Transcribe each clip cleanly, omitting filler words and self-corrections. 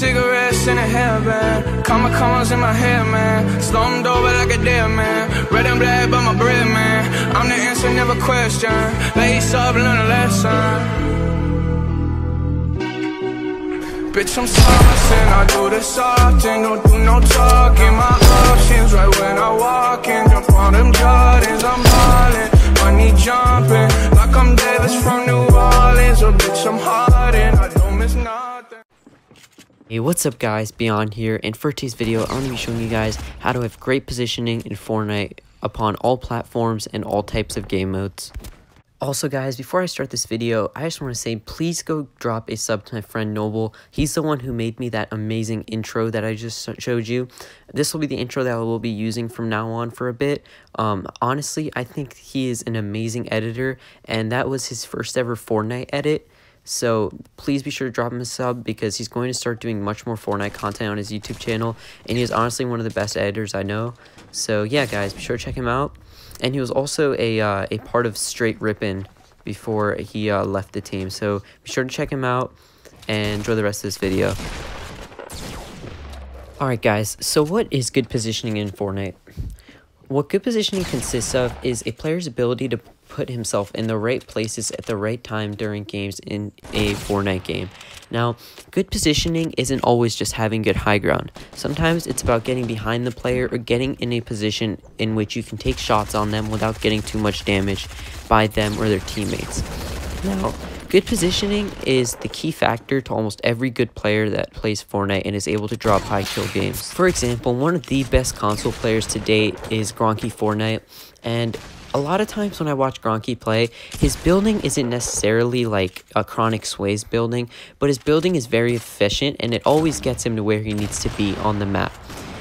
cigarettes in a hairband. Commas in my head, man. Slumped over like a dead man. Red and black, but my bread, man. I'm the answer, never question. Lace up, learn a lesson. Bitch, I'm saucing, I do this often. Don't do no talking, my options right when I walk in. Jump on them Jordans, I'm ballin'. Money jumping, like I'm Davis from New Orleans. Oh, bitch, I'm hardin', I don't miss nothing. Hey, what's up guys, Beyond here, and for today's video, I'm going to be showing you guys how to have great positioning in Fortnite upon all platforms and all types of game modes. Also guys, before I start this video, I just want to say please go drop a sub to my friend Noble. He's the one who made me that amazing intro that I just showed you. This will be the intro that I will be using from now on for a bit. Honestly, I think he is an amazing editor, and that was his first ever Fortnite edit. So please be sure to drop him a sub because he's going to start doing much more Fortnite content on his YouTube channel, and he is honestly one of the best editors I know. So yeah guys, be sure to check him out. And he was also a part of Straight Rippin' before he left the team. So be sure to check him out and enjoy the rest of this video. Alright guys, so what is good positioning in Fortnite? What good positioning consists of is a player's ability to put himself in the right places at the right time during games in a Fortnite game. Now, good positioning isn't always just having good high ground. Sometimes it's about getting behind the player or getting in a position in which you can take shots on them without getting too much damage by them or their teammates. Now, good positioning is the key factor to almost every good player that plays Fortnite and is able to drop high kill games. For example, one of the best console players to date is Gronky Fortnite, and a lot of times when I watch Gronky play, his building isn't necessarily like a Chronic Sway's building, but his building is very efficient and it always gets him to where he needs to be on the map.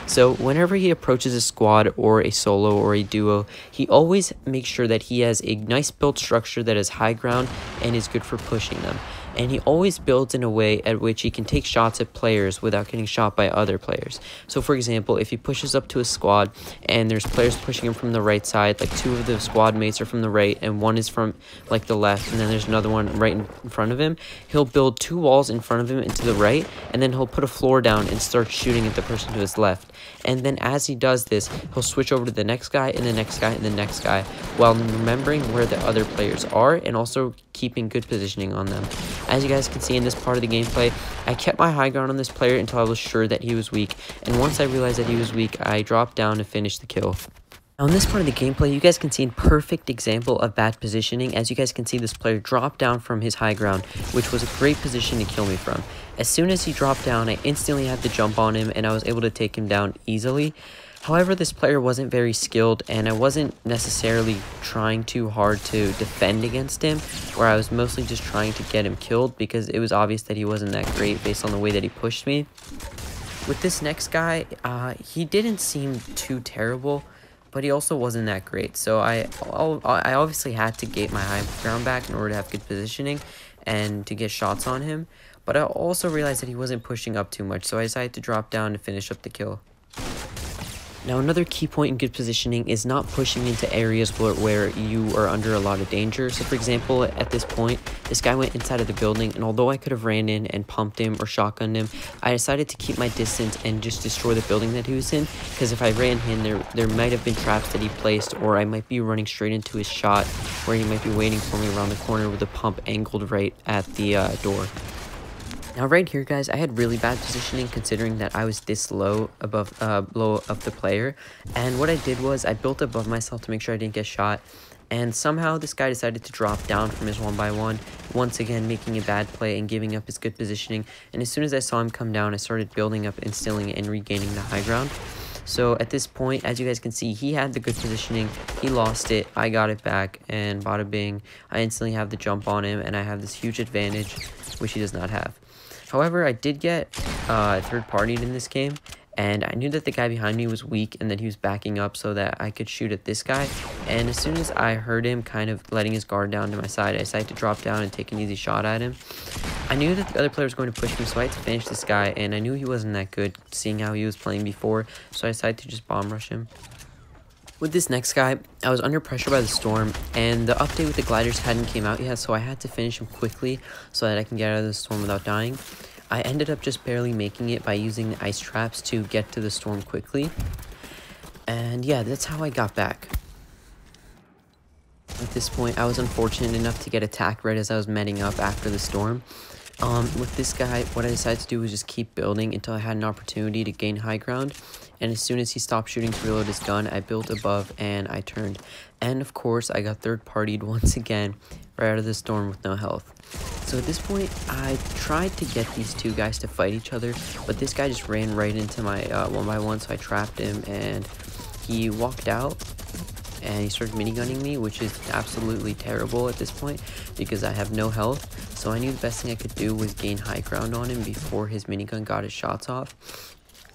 So whenever he approaches a squad or a solo or a duo, he always makes sure that he has a nice build structure that is high ground and is good for pushing them. And he always builds in a way at which he can take shots at players without getting shot by other players. So for example, if he pushes up to a squad and there's players pushing him from the right side, like two of the squad mates are from the right and one is from like the left, and then there's another one right in front of him, he'll build two walls in front of him and to the right, and then he'll put a floor down and start shooting at the person to his left. And then as he does this, he'll switch over to the next guy and the next guy and the next guy, while remembering where the other players are and also keeping good positioning on them. As you guys can see in this part of the gameplay, I kept my high ground on this player until I was sure that he was weak, and once I realized that he was weak, I dropped down to finish the kill. Now in this part of the gameplay, you guys can see a perfect example of bad positioning. As you guys can see, this player dropped down from his high ground, which was a great position to kill me from. As soon as he dropped down, I instantly had to jump on him, and I was able to take him down easily. However, this player wasn't very skilled, and I wasn't necessarily trying too hard to defend against him, where I was mostly just trying to get him killed because it was obvious that he wasn't that great based on the way that he pushed me. With this next guy, he didn't seem too terrible, but he also wasn't that great. So I obviously had to get my high ground back in order to have good positioning and to get shots on him, but I also realized that he wasn't pushing up too much, so I decided to drop down to finish up the kill. Now another key point in good positioning is not pushing into areas where you are under a lot of danger. So for example, at this point, this guy went inside of the building, and although I could have ran in and pumped him or shotgunned him, I decided to keep my distance and just destroy the building that he was in, because if I ran in, there might have been traps that he placed, or I might be running straight into his shot where he might be waiting for me around the corner with a pump angled right at the door. Now right here guys, I had really bad positioning considering that I was this low above low of the player, and what I did was I built above myself to make sure I didn't get shot, and somehow this guy decided to drop down from his 1x1, once again making a bad play and giving up his good positioning. And as soon as I saw him come down, I started building up, instilling it, and regaining the high ground. So at this point, as you guys can see, he had the good positioning, he lost it, I got it back, and bada bing, I instantly have the jump on him, and I have this huge advantage, which he does not have. However, I did get third-partied in this game, and I knew that the guy behind me was weak and that he was backing up so that I could shoot at this guy. And as soon as I heard him kind of letting his guard down to my side, I decided to drop down and take an easy shot at him. I knew that the other player was going to push me, so I had to finish this guy, and I knew he wasn't that good, seeing how he was playing before, so I decided to just bomb rush him. With this next guy, I was under pressure by the storm, and the update with the gliders hadn't came out yet, so I had to finish him quickly so that I can get out of the storm without dying. I ended up just barely making it by using the ice traps to get to the storm quickly. And yeah, that's how I got back. At this point, I was unfortunate enough to get attacked right as I was meting up after the storm. With this guy, what I decided to do was just keep building until I had an opportunity to gain high ground. And as soon as he stopped shooting to reload his gun, I built above and I turned. And of course, I got third-partied once again right out of the storm with no health. So at this point, I tried to get these two guys to fight each other, but this guy just ran right into my 1x1, so I trapped him and he walked out. And he started minigunning me, which is absolutely terrible at this point because I have no health. So I knew the best thing I could do was gain high ground on him before his minigun got his shots off.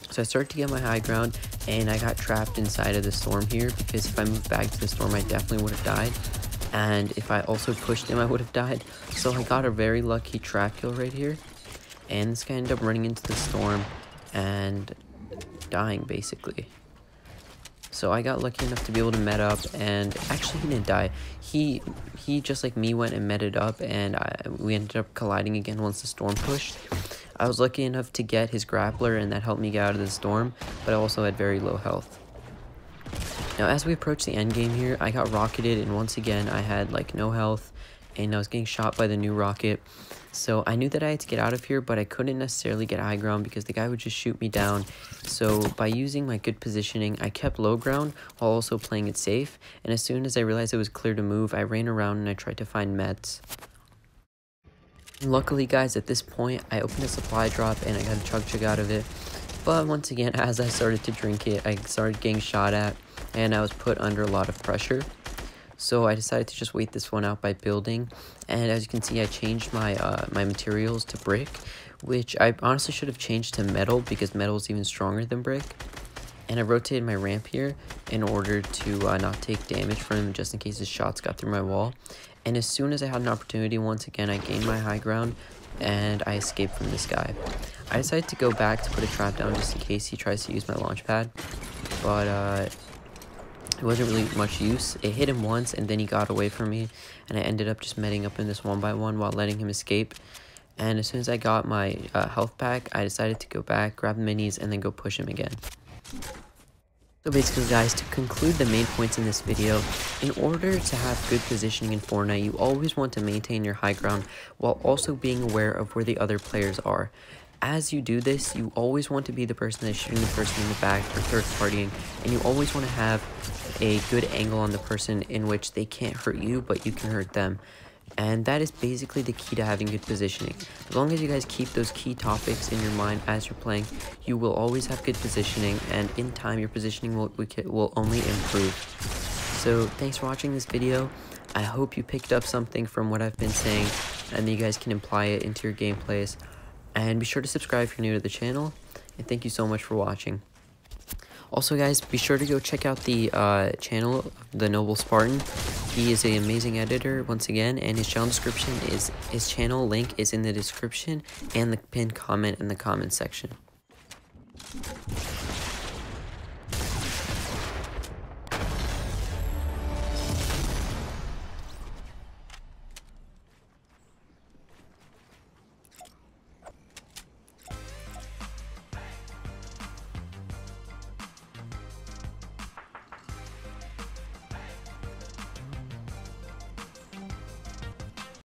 So I started to get my high ground and I got trapped inside of the storm here because if I moved back to the storm, I definitely would have died. And if I also pushed him, I would have died. So I got a very lucky trap kill right here. And this guy ended up running into the storm and dying basically. So I got lucky enough to be able to met up, and actually he didn't die. He just like me went and met it up, and we ended up colliding again once the storm pushed. I was lucky enough to get his grappler, and that helped me get out of the storm, but I also had very low health. Now as we approach the end game here, I got rocketed, and once again I had like no health, and I was getting shot by the new rocket. So I knew that I had to get out of here, but I couldn't necessarily get high ground because the guy would just shoot me down. So by using my good positioning, I kept low ground while also playing it safe. And as soon as I realized it was clear to move, I ran around and I tried to find meds. And luckily, guys, at this point, I opened a supply drop and I got a chug out of it. But once again, as I started to drink it, I started getting shot at and I was put under a lot of pressure. So I decided to just wait this one out by building, and as you can see I changed my my materials to brick, which I honestly should have changed to metal because metal is even stronger than brick. And I rotated my ramp here in order to not take damage from him just in case his shots got through my wall. And as soon as I had an opportunity, once again I gained my high ground and I escaped from this guy. I decided to go back to put a trap down just in case he tries to use my launch pad, but it wasn't really much use. It hit him once and then he got away from me, and I ended up just meting up in this 1x1 while letting him escape. And as soon as I got my health back, I decided to go back, grab the minis, and then go push him again. So basically, guys, to conclude the main points in this video, in order to have good positioning in Fortnite, you always want to maintain your high ground while also being aware of where the other players are. As you do this, you always want to be the person that's shooting the person in the back or third partying, and you always want to have a good angle on the person in which they can't hurt you, but you can hurt them. And that is basically the key to having good positioning. As long as you guys keep those key topics in your mind as you're playing, you will always have good positioning, and in time your positioning will only improve. So thanks for watching this video. I hope you picked up something from what I've been saying and you guys can apply it into your gameplays. And be sure to subscribe if you're new to the channel, and thank you so much for watching. Also, guys, be sure to go check out the channel of the Noble Spartan. He is an amazing editor, once again, and his channel link is in the description and the pinned comment in the comment section.